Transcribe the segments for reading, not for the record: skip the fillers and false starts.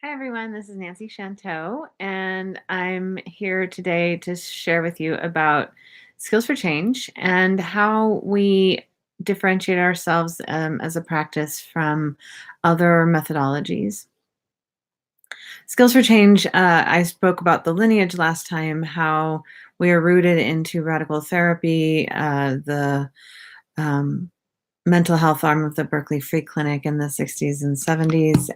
Hi, everyone. This is Nancy Chanteau, and I'm here today to share with you about skills for change and how we differentiate ourselves as a practice from other methodologies. Skills for change, I spoke about the lineage last time, how we are rooted into radical therapy, the um, mental health arm of the Berkeley Free Clinic in the 60s and 70s.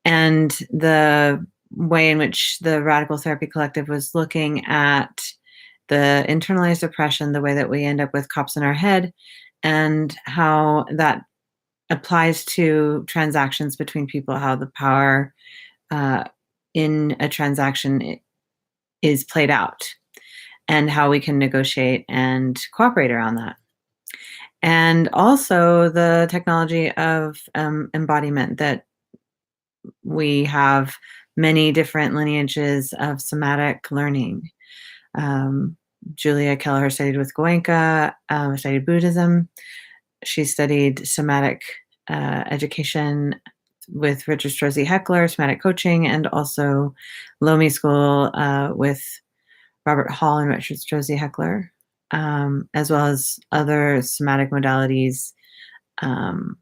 And the way in which the Radical Therapy Collective was looking at the internalized oppression, the way that we end up with cops in our head, and how that applies to transactions between people, how the power uh, in a transaction is played out, and how we can negotiate and cooperate around that. And also the technology of embodiment, that we have many different lineages of somatic learning. Um, Julia Kelleher studied with Goenka, studied Buddhism. She studied somatic education with Richard Strozzi Heckler, somatic coaching, and also Lomi School with Robert Hall and Richard Strozzi Heckler, as well as other somatic modalities. Um,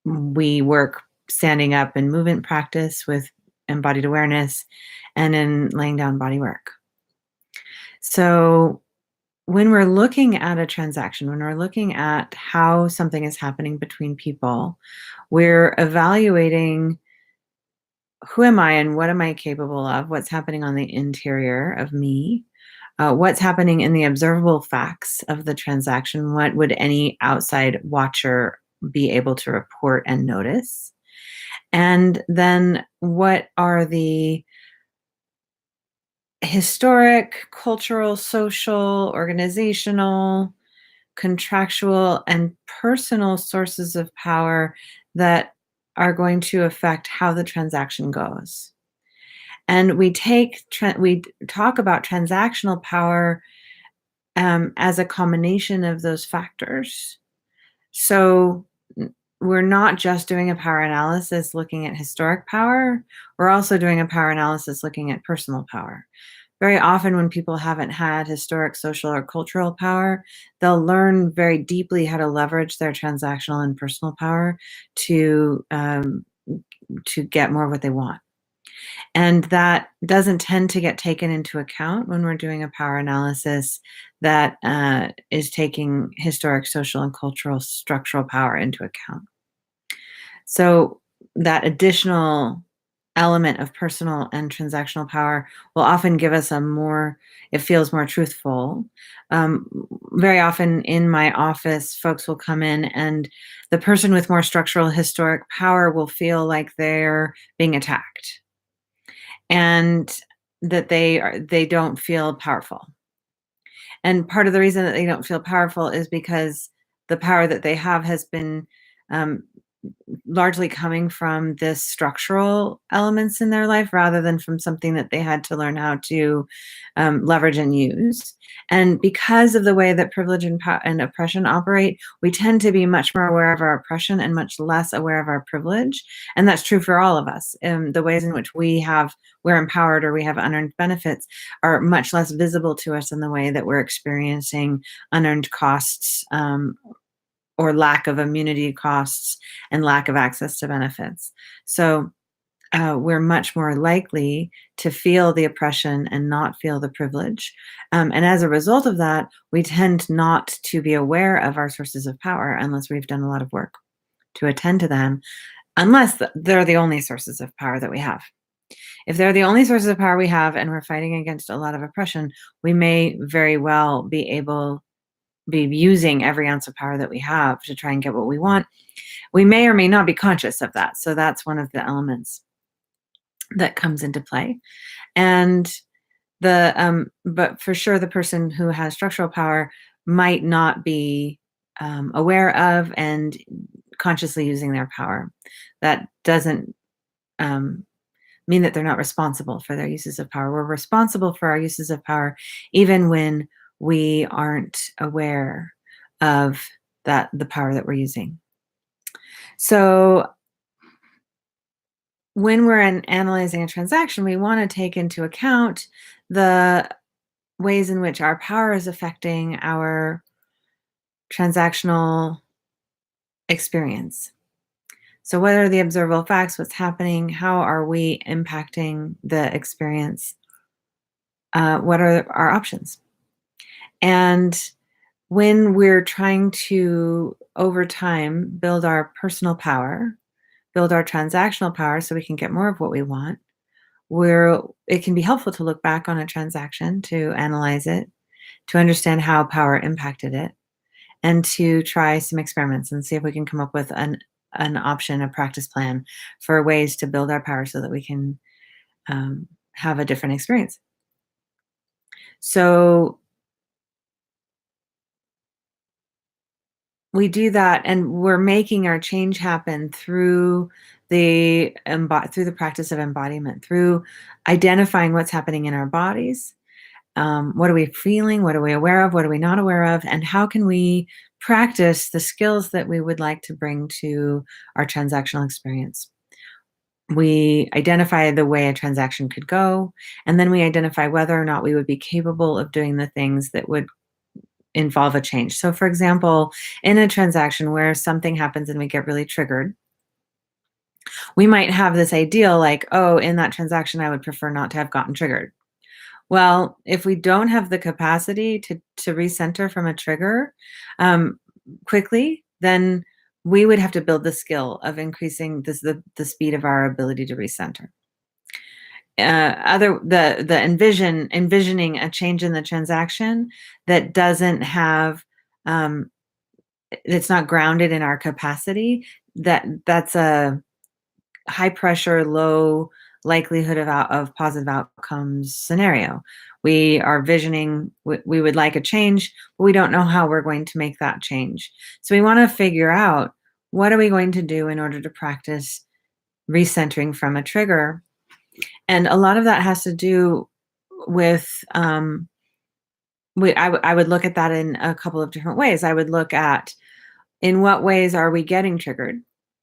we work standing up in movement practice with embodied awareness and in laying down body work. So when we're looking at a transaction, when we're looking at how something is happening between people, we're evaluating who am I and what am I capable of, what's happening on the interior of me, what's happening in the observable facts of the transaction, what would any outside watcher be able to report and notice, and then what are the historic, cultural, social, organizational, contractual, and personal sources of power that are going to affect how the transaction goes. And we talk about transactional power as a combination of those factors. So we're not just doing a power analysis looking at historic power, we're also doing a power analysis looking at personal power. Very often when people haven't had historic, social, or cultural power, they'll learn very deeply how to leverage their transactional and personal power to get more of what they want. And that doesn't tend to get taken into account when we're doing a power analysis that is taking historic, social, and cultural structural power into account. So that additional element of personal and transactional power will often give us it feels more truthful. Um, Very often in my office, folks will come in and the person with more structural historic power will feel like they're being attacked and that they don't feel powerful. And part of the reason that they don't feel powerful is because the power that they have has been um, largely coming from this structural elements in their life rather than from something that they had to learn how to leverage and use. And because of the way that privilege and oppression operate, we tend to be much more aware of our oppression and much less aware of our privilege. And that's true for all of us. The ways in which we're empowered or we have unearned benefits are much less visible to us in the way that we're experiencing unearned costs, or lack of immunity costs and lack of access to benefits. So we're much more likely to feel the oppression and not feel the privilege. And as a result of that, we tend not to be aware of our sources of power unless we've done a lot of work to attend to them, unless they're the only sources of power that we have. If they're the only sources of power we have and we're fighting against a lot of oppression, we may very well be using every ounce of power that we have to try and get what we want. We may or may not be conscious of that. So that's one of the elements that comes into play. And but for sure, the person who has structural power might not be aware of and consciously using their power. That doesn't mean that they're not responsible for their uses of power. We're responsible for our uses of power, even when we aren't aware of the power that we're using. So when we're analyzing a transaction, we want to take into account the ways in which our power is affecting our transactional experience. So, what are the observable facts? What's happening? How are we impacting the experience? What are our options? And when we're trying to, over time, build our personal power, build our transactional power so we can get more of what we want, where it can be helpful to look back on a transaction, to analyze it, to understand how power impacted it, and to try some experiments and see if we can come up with an option, a practice plan for ways to build our power so that we can have a different experience. So we do that, and we're making our change happen through through the practice of embodiment, through identifying what's happening in our bodies. What are we feeling? What are we aware of? What are we not aware of? And how can we practice the skills that we would like to bring to our transactional experience? We identify the way a transaction could go, and then we identify whether or not we would be capable of doing the things that would involve a change. So, for example, in a transaction where something happens and we get really triggered, we might have this ideal like, oh, in that transaction, I would prefer not to have gotten triggered. Well, if we don't have the capacity to recenter from a trigger quickly, then we would have to build the skill of increasing the speed of our ability to recenter. Envisioning a change in the transaction that doesn't have it's not grounded in our capacity, that's a high pressure, low likelihood of positive outcomes scenario. We are visioning, we would like a change, but we don't know how we're going to make that change. So we want to figure out, what are we going to do in order to practice recentering from a trigger? And a lot of that has to do with, I would look at that in a couple of different ways. I would look at, in what ways are we getting triggered?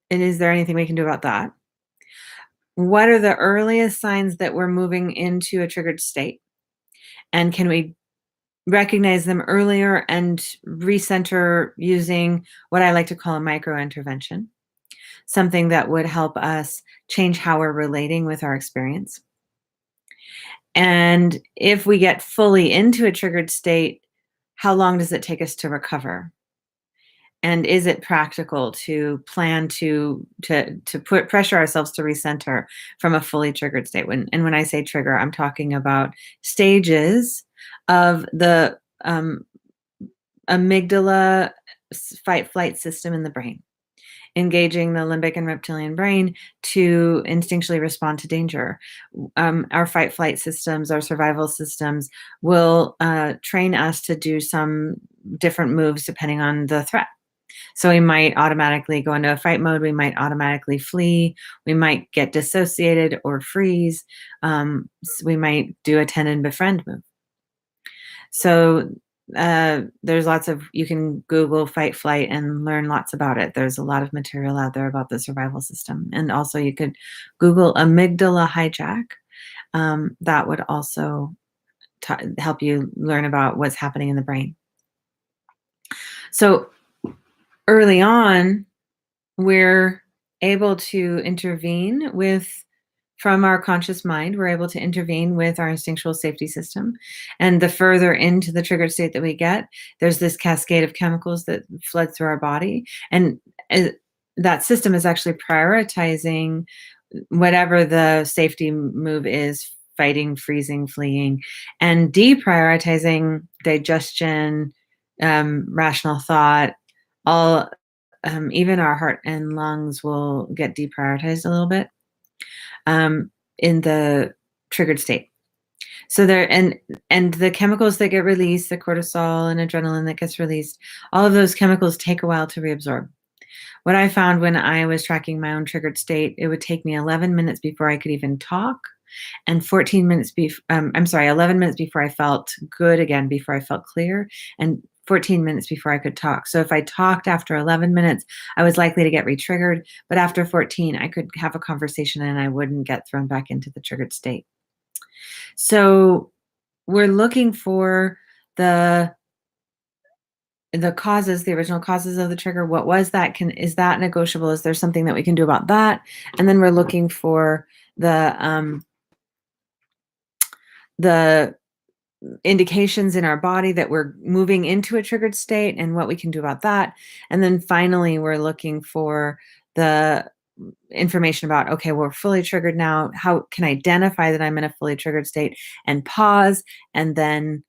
And is there anything we can do about that? What are the earliest signs that we're moving into a triggered state? And can we recognize them earlier and recenter using what I like to call a micro intervention? Something that would help us change how we're relating with our experience. And if we get fully into a triggered state, how long does it take us to recover? And is it practical to plan to put pressure ourselves to recenter from a fully triggered state? When I say trigger, I'm talking about stages of the amygdala fight flight system in the brain, engaging the limbic and reptilian brain to instinctually respond to danger. Our fight flight systems, our survival systems, will train us to do some different moves depending on the threat. So we might automatically go into a fight mode. We might automatically flee. We might get dissociated or freeze. We might do a tend and befriend move. So there's you can Google fight flight and learn lots about it. There's a lot of material out there about the survival system. And also you could Google amygdala hijack. That would also help you learn about what's happening in the brain. So early on, we're able to intervene from our conscious mind, we're able to intervene with our instinctual safety system. And the further into the triggered state that we get, there's this cascade of chemicals that flood through our body. And that system is actually prioritizing whatever the safety move is, fighting, freezing, fleeing, and deprioritizing digestion, rational thought, all even our heart and lungs will get deprioritized a little bit in the triggered state. So and the chemicals that get released, the cortisol and adrenaline that gets released, all of those chemicals take a while to reabsorb. What I found when I was tracking my own triggered state, it would take me 11 minutes before I could even talk, and 11 minutes before I felt good again, before I felt clear, and 14 minutes before I could talk. So if I talked after 11 minutes, I was likely to get re-triggered. But after 14, I could have a conversation and I wouldn't get thrown back into the triggered state. So we're looking for the causes, the original causes of the trigger. What was that? Is that negotiable? Is there something that we can do about that? And then we're looking for the indications in our body that we're moving into a triggered state and what we can do about that. And then finally, we're looking for the information about, okay, we're fully triggered now. How can I identify that I'm in a fully triggered state and pause? And then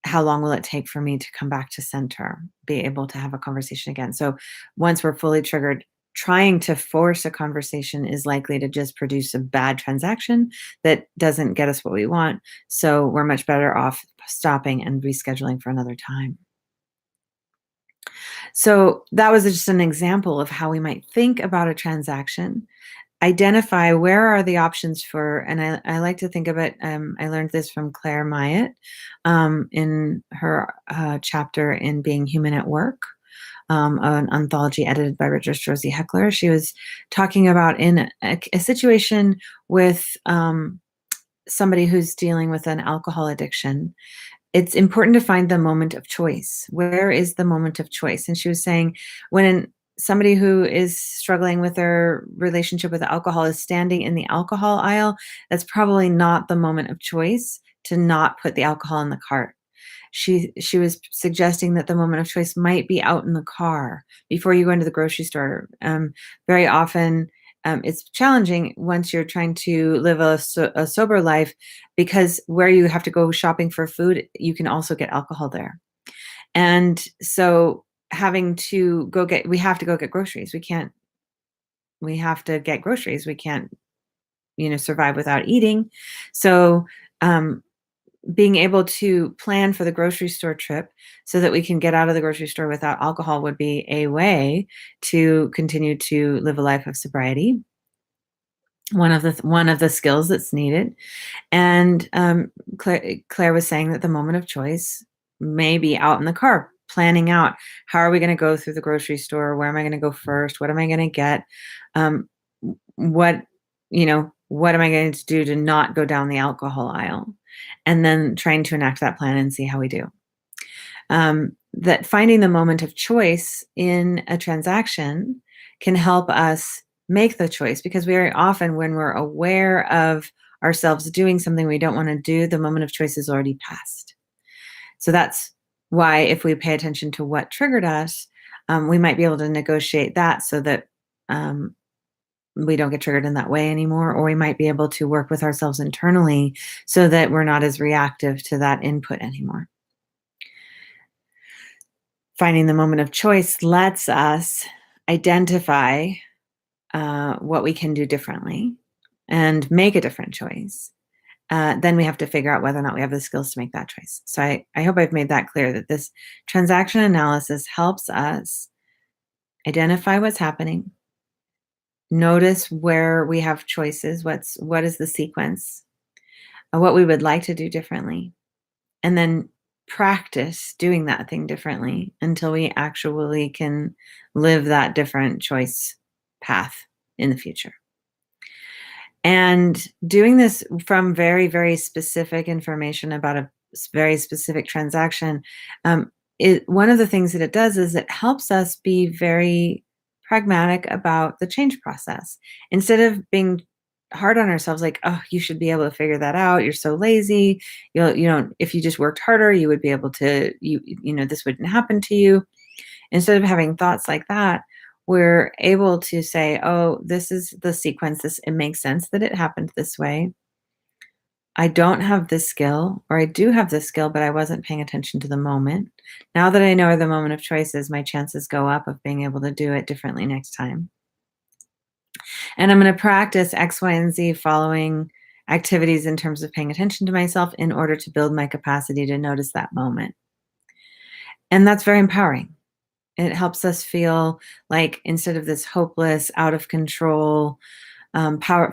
how long will it take for me to come back to center, be able to have a conversation again? So once we're fully triggered, trying to force a conversation is likely to just produce a bad transaction that doesn't get us what we want. So we're much better off stopping and rescheduling for another time. So that was just an example of how we might think about a transaction. Identify where are the options for, and I like to think of it, I learned this from Claire Myatt in her chapter in Being Human at Work, an anthology edited by Richard Strozzi Heckler. She was talking about in a situation with somebody who's dealing with an alcohol addiction. It's important to find the moment of choice. Where is the moment of choice? And she was saying when somebody who is struggling with their relationship with alcohol is standing in the alcohol aisle, that's probably not the moment of choice to not put the alcohol in the cart. She was suggesting that the moment of choice might be out in the car before you go into the grocery store. Very often, it's challenging once you're trying to live a sober life, because where you have to go shopping for food, you can also get alcohol there. And so we have to go get groceries. We have to get groceries. We can't, survive without eating. So, being able to plan for the grocery store trip so that we can get out of the grocery store without alcohol would be a way to continue to live a life of sobriety. One of the skills that's needed. And Claire was saying that the moment of choice may be out in the car, planning out how are we going to go through the grocery store? Where am I going to go first? What am I going to get? What am I going to do to not go down the alcohol aisle? And then trying to enact that plan and see how we do. That finding the moment of choice in a transaction can help us make the choice, because very often when we're aware of ourselves doing something we don't want to do, the moment of choice is already passed. So that's why if we pay attention to what triggered us, we might be able to negotiate that so that we don't get triggered in that way anymore, or we might be able to work with ourselves internally so that we're not as reactive to that input anymore. Finding the moment of choice lets us identify what we can do differently and make a different choice. Then we have to figure out whether or not we have the skills to make that choice. So I hope I've made that clear, that this transaction analysis helps us identify what's happening, notice where we have choices, what is the sequence, what we would like to do differently, and then practice doing that thing differently until we actually can live that different choice path in the future. And doing this from very, very specific information about a very specific transaction, one of the things that it does is it helps us be very pragmatic about the change process. Instead of being hard on ourselves, like, oh, you should be able to figure that out. You're so lazy. If you just worked harder, you would be able to, this wouldn't happen to you. Instead of having thoughts like that, we're able to say, oh, this is the sequence. It makes sense that it happened this way. I don't have this skill, or I do have this skill, but I wasn't paying attention to the moment. Now that I know where the moment of choice is, my chances go up of being able to do it differently next time. And I'm going to practice X, Y, and Z following activities in terms of paying attention to myself in order to build my capacity to notice that moment. And that's very empowering. It helps us feel like, instead of this hopeless, out of control,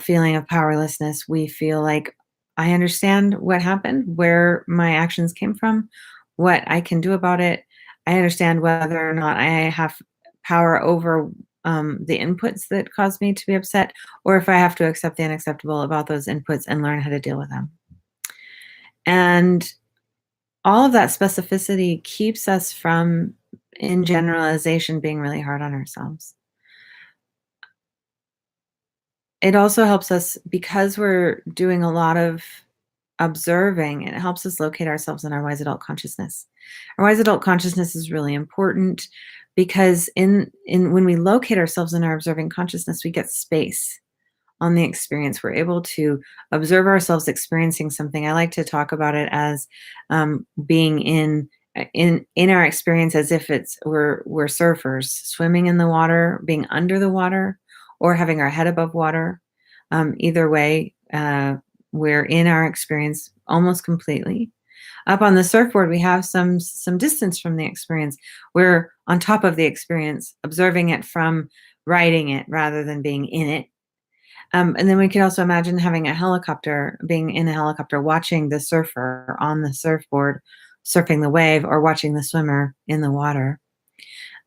feeling of powerlessness, we feel like, I understand what happened, where my actions came from, what I can do about it. I understand whether or not I have power over the inputs that cause me to be upset, or if I have to accept the unacceptable about those inputs and learn how to deal with them. And all of that specificity keeps us from, in generalization, being really hard on ourselves. It also helps us because we're doing a lot of observing, it helps us locate ourselves in our wise adult consciousness. Our wise adult consciousness is really important because in when we locate ourselves in our observing consciousness, we get space on the experience. We're able to observe ourselves experiencing something. I like to talk about it as being in our experience as if we're surfers swimming in the water, being under the water, or having our head above water. Either way, we're in our experience almost completely. Up on the surfboard, we have some distance from the experience. We're on top of the experience, observing it from riding it rather than being in it. And then we could also imagine having a helicopter, being in a helicopter, watching the surfer on the surfboard, surfing the wave, or watching the swimmer in the water,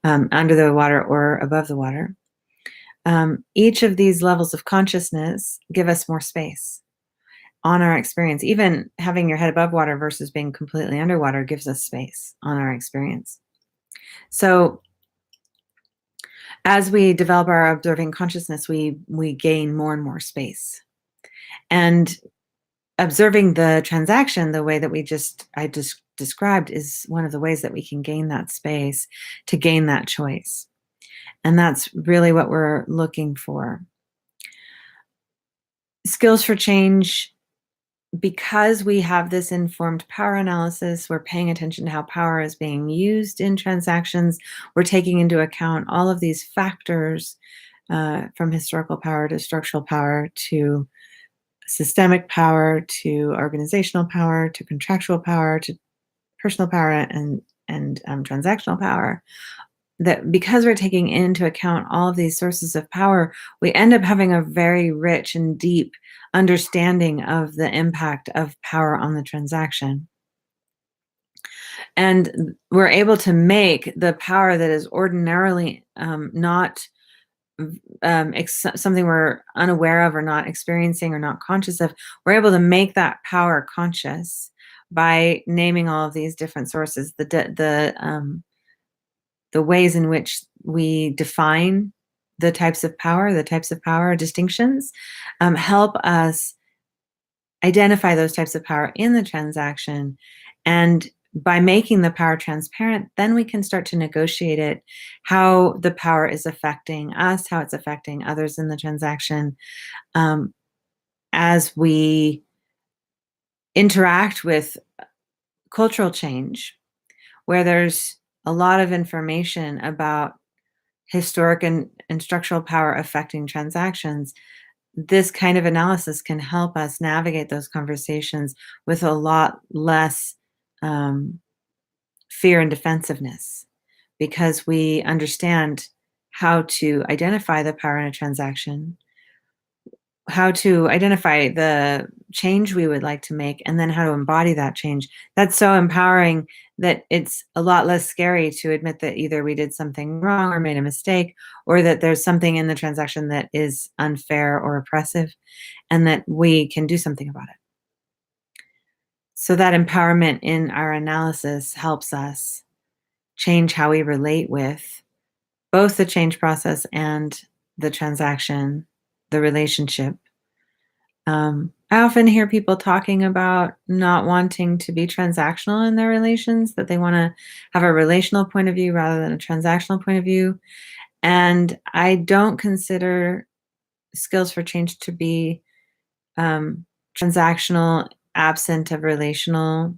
under the water or above the water. Each of these levels of consciousness give us more space on our experience. Even having your head above water versus being completely underwater gives us space on our experience. So as we develop our observing consciousness, we gain more and more space. And observing the transaction the way that I just described is one of the ways that we can gain that space to gain that choice. And that's really what we're looking for. Skills for change, because we have this informed power analysis, we're paying attention to how power is being used in transactions. We're taking into account all of these factors, from historical power to structural power to systemic power to organizational power to contractual power to personal power and transactional power. That because we're taking into account all of these sources of power, we end up having a very rich and deep understanding of the impact of power on the transaction. And we're able to make the power that is ordinarily not something we're unaware of or not experiencing or not conscious of, we're able to make that power conscious by naming all of these different sources. The ways in which we define the types of power distinctions, help us identify those types of power in the transaction. And by making the power transparent, then we can start to negotiate it, how the power is affecting us, how it's affecting others in the transaction, as we interact with cultural change, where there's a lot of information about historic and structural power affecting transactions. This kind of analysis can help us navigate those conversations with a lot less fear and defensiveness, because we understand how to identify the power in a transaction, how to identify the change we would like to make, and then how to embody that change. That's so empowering that it's a lot less scary to admit that either we did something wrong or made a mistake, or that there's something in the transaction that is unfair or oppressive, and that we can do something about it. So that empowerment in our analysis helps us change how we relate with both the change process and the transaction, the relationship. I often hear people talking about not wanting to be transactional in their relations, that they want to have a relational point of view rather than a transactional point of view. And I don't consider skills for change to be transactional absent of relational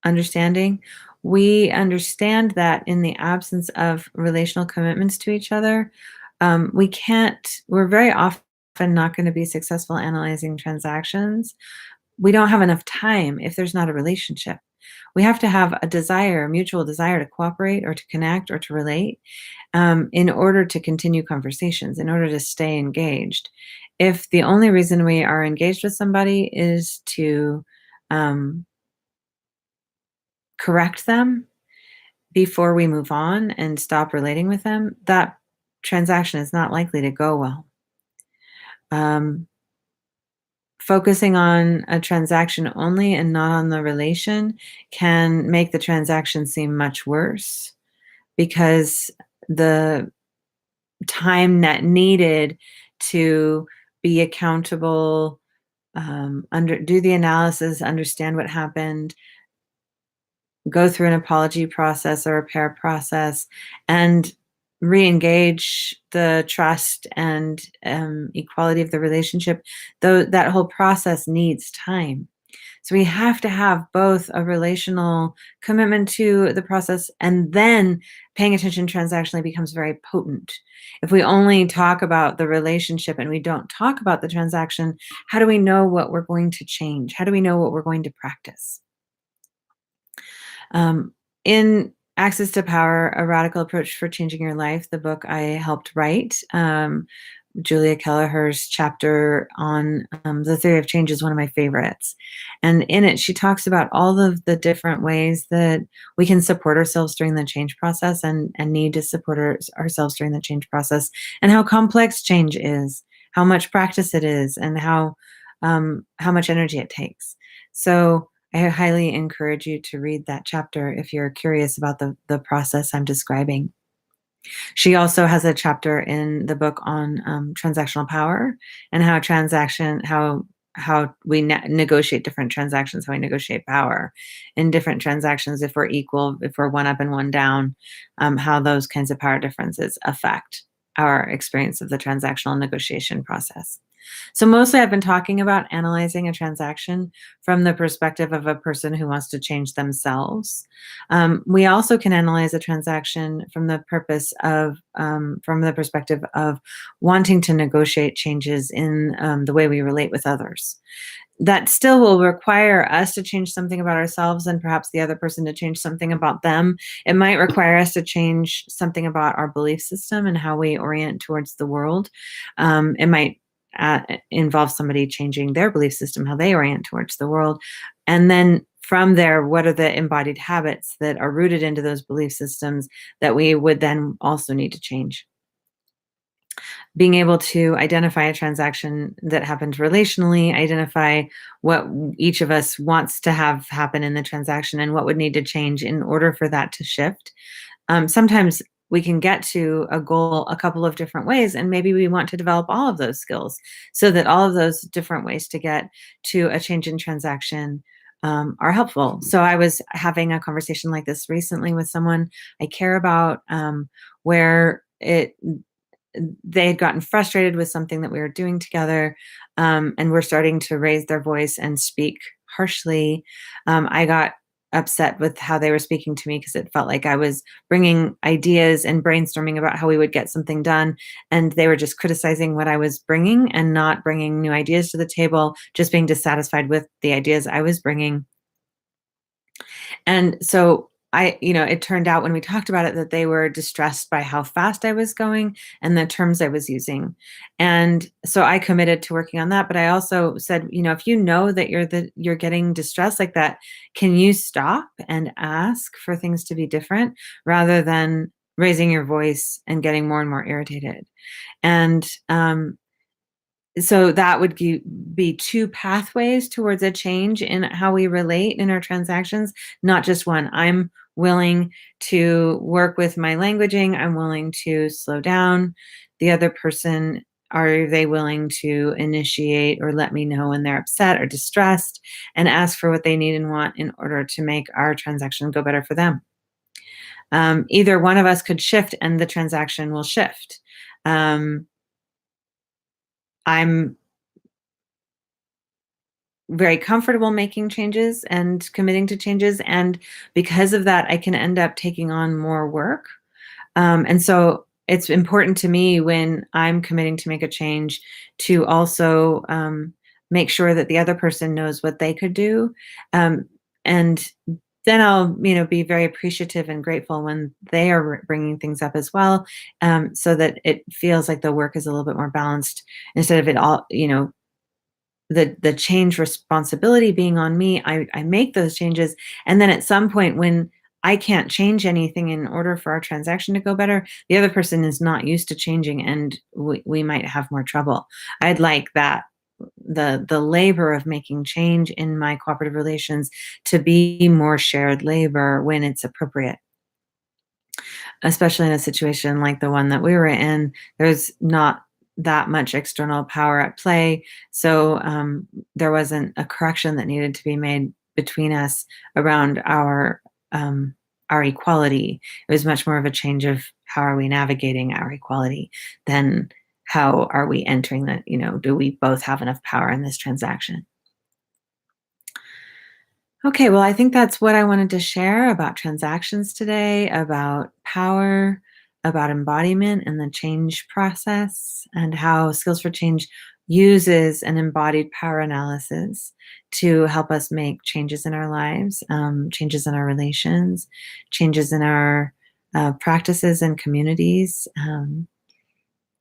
understanding. We understand that in the absence of relational commitments to each other, we're very often not going to be successful analyzing transactions. We don't have enough time if there's not a relationship. We have to have a mutual desire to cooperate or to connect or to relate, in order to continue conversations, in order to stay engaged. If the only reason we are engaged with somebody is to correct them, before we move on and stop relating with them, that transaction is not likely to go well. Um, Focusing on a transaction only and not on the relation can make the transaction seem much worse because the time that needed to be accountable, do the analysis, understand what happened, go through an apology process or repair process, and re-engage the trust and equality of the relationship, though that whole process needs time. So we have to have both a relational commitment to the process, and then paying attention transactionally becomes very potent. If we only talk about the relationship and we don't talk about the transaction, how do we know what we're going to change? How do we know what we're going to practice? In Access to Power, A Radical Approach for Changing Your Life, the book I helped write, Julia Kelleher's chapter on the theory of change is one of my favorites. And in it, she talks about all of the different ways that we can support ourselves during the change process and need to support ourselves during the change process, and how complex change is, how much practice it is, and how much energy it takes. So I highly encourage you to read that chapter if you're curious about the process I'm describing. She also has a chapter in the book on transactional power and how we negotiate different transactions, how we negotiate power in different transactions, if we're equal, if we're one up and one down, how those kinds of power differences affect our experience of the transactional negotiation process. So mostly I've been talking about analyzing a transaction from the perspective of a person who wants to change themselves. We also can analyze a transaction from the perspective of wanting to negotiate changes in the way we relate with others. That still will require us to change something about ourselves and perhaps the other person to change something about them. It might require us to change something about our belief system and how we orient towards the world. It might involve somebody changing their belief system, how they orient towards the world. And then from there, what are the embodied habits that are rooted into those belief systems that we would then also need to change? Being able to identify a transaction that happened relationally, identify what each of us wants to have happen in the transaction and what would need to change in order for that to shift. Sometimes we can get to a goal a couple of different ways, and maybe we want to develop all of those skills so that all of those different ways to get to a change in transaction are helpful. So I was having a conversation like this recently with someone I care about, where they had gotten frustrated with something that we were doing together, and were starting to raise their voice and speak harshly. I got upset with how they were speaking to me because it felt like I was bringing ideas and brainstorming about how we would get something done, and they were just criticizing what I was bringing and not bringing new ideas to the table, just being dissatisfied with the ideas I was bringing. And so it turned out when we talked about it that they were distressed by how fast I was going and the terms I was using. And so I committed to working on that. But I also said, if you know that you're getting distressed like that, can you stop and ask for things to be different rather than raising your voice and getting more and more irritated? And so that would be two pathways towards a change in how we relate in our transactions, not just one. I'm willing to work with my languaging. I'm willing to slow down. The other person, are they willing to initiate or let me know when they're upset or distressed and ask for what they need and want in order to make our transaction go better for them? Either one of us could shift and the transaction will shift. I'm very comfortable making changes and committing to changes. And because of that, I can end up taking on more work. And so it's important to me when I'm committing to make a change to also make sure that the other person knows what they could do. And then I'll, be very appreciative and grateful when they are bringing things up as well, so that it feels like the work is a little bit more balanced instead of it all, the change responsibility being on me. I make those changes, and then at some point when I can't change anything in order for our transaction to go better, the other person is not used to changing, and we might have more trouble. I'd like that the labor of making change in my cooperative relations to be more shared labor when it's appropriate, especially in a situation like the one that we were in. There's not that much external power at play, so there wasn't a correction that needed to be made between us around um, our equality. It was much more of a change of how are we navigating our equality than how are we entering that. Do we both have enough power in this transaction? Okay, well, I think that's what I wanted to share about transactions today, about power, about embodiment and the change process, and how Skills for Change uses an embodied power analysis to help us make changes in our lives, changes in our relations, changes in our practices and communities,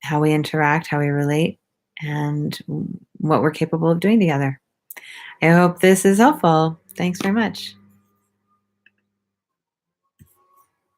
how we interact, how we relate, and what we're capable of doing together. I hope this is helpful. Thanks very much.